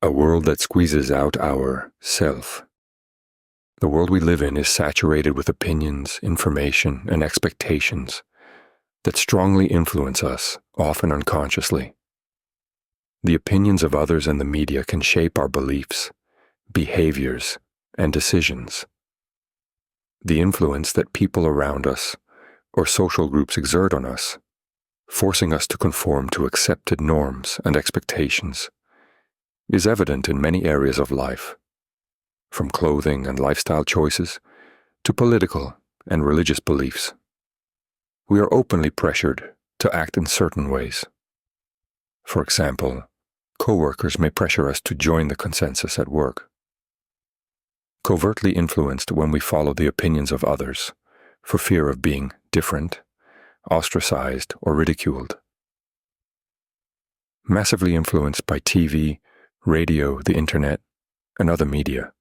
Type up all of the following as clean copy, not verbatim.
A world that squeezes out our self. The world we live in is saturated with opinions, information, and expectations that strongly influence us, often unconsciously. The opinions of others and the media can shape our beliefs, behaviors, and decisions. The influence that people around us or social groups exert on us, forcing us to conform to accepted norms and expectations, is evident in many areas of life, from clothing and lifestyle choices to political and religious beliefs. We are openly pressured to act in certain ways. For example, coworkers may pressure us to join the consensus at work. Covertly influenced when we follow the opinions of others for fear of being different, ostracized, or ridiculed. Massively influenced by TV, radio, the internet, and other media,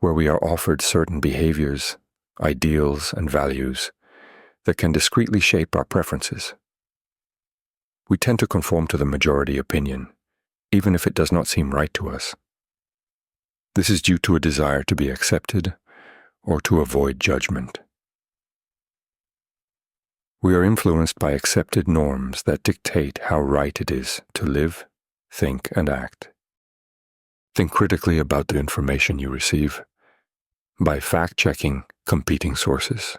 where we are offered certain behaviors, ideals, and values that can discreetly shape our preferences. We tend to conform to the majority opinion, even if it does not seem right to us. This is due to a desire to be accepted or to avoid judgment. We are influenced by accepted norms that dictate how right it is to live, think, and act. Think critically about the information you receive by fact-checking competing sources.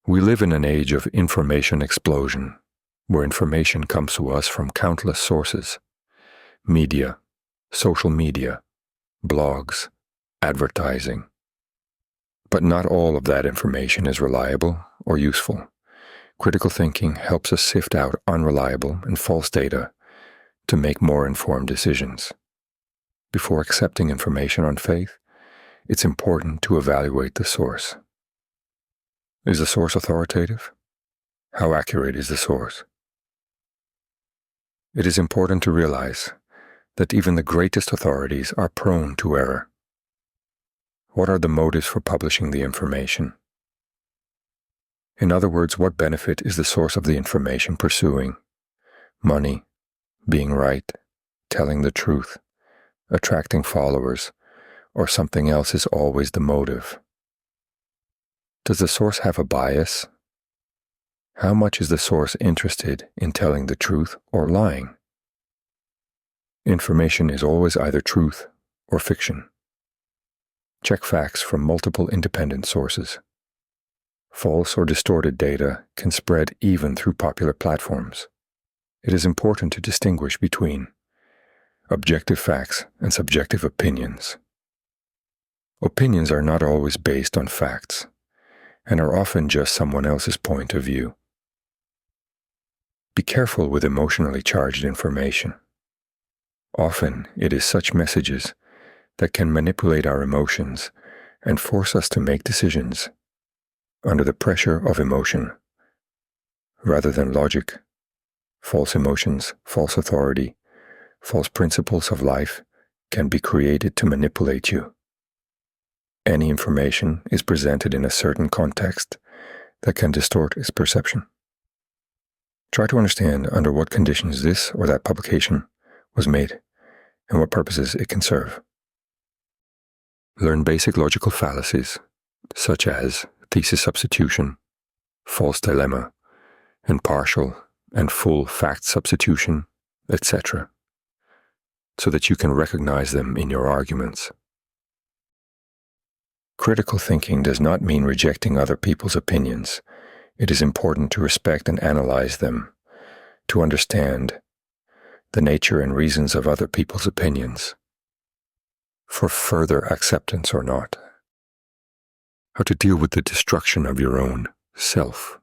We live in an age of information explosion, where information comes to us from countless sources: media, social media, blogs, advertising. But not all of that information is reliable or useful. Critical thinking helps us sift out unreliable and false data to make more informed decisions. Before accepting information on faith, it's important to evaluate the source. Is the source authoritative? How accurate is the source? It is important to realize that even the greatest authorities are prone to error. What are the motives for publishing the information? In other words, what benefit is the source of the information pursuing? Money, being right, telling the truth, attracting followers, or something else is always the motive. Does the source have a bias? How much is the source interested in telling the truth or lying? Information is always either truth or fiction. Check facts from multiple independent sources. False or distorted data can spread even through popular platforms. It is important to distinguish between objective facts and subjective opinions. Opinions are not always based on facts, and are often just someone else's point of view. Be careful with emotionally charged information. Often it is such messages that can manipulate our emotions and force us to make decisions under the pressure of emotion rather than logic. False emotions, false authority, false principles of life can be created to manipulate you. Any information is presented in a certain context that can distort its perception. Try to understand under what conditions this or that publication was made and what purposes it can serve. Learn basic logical fallacies, such as thesis substitution, false dilemma, and partial and full fact substitution, etc., so that you can recognize them in your arguments. Critical thinking does not mean rejecting other people's opinions. It is important to respect and analyze them, to understand the nature and reasons of other people's opinions, for further acceptance or not. How to deal with the destruction of your own self.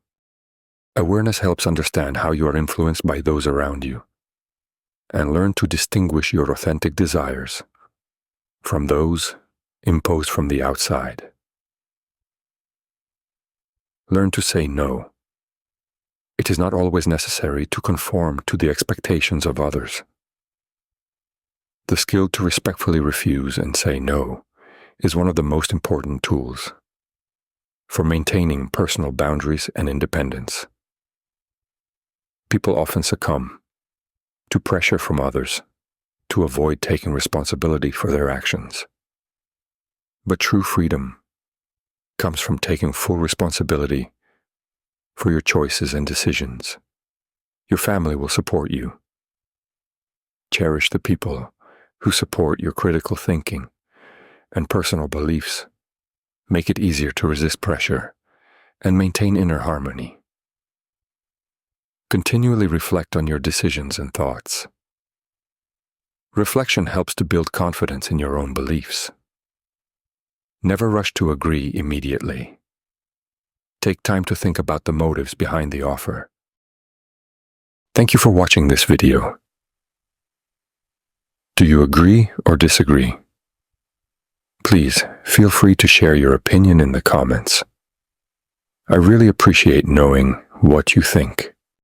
Awareness helps understand how you are influenced by those around you, and learn to distinguish your authentic desires from those imposed from the outside. Learn to say no. It is not always necessary to conform to the expectations of others. The skill to respectfully refuse and say no is one of the most important tools for maintaining personal boundaries and independence. People often succumb to pressure from others to avoid taking responsibility for their actions. But true freedom comes from taking full responsibility for your choices and decisions. Your family will support you. Cherish the people who support your critical thinking and personal beliefs. Make it easier to resist pressure and maintain inner harmony. Continually reflect on your decisions and thoughts. Reflection helps to build confidence in your own beliefs. Never rush to agree immediately. Take time to think about the motives behind the offer. Thank you for watching this video. Do you agree or disagree? Please feel free to share your opinion in the comments. I really appreciate knowing what you think.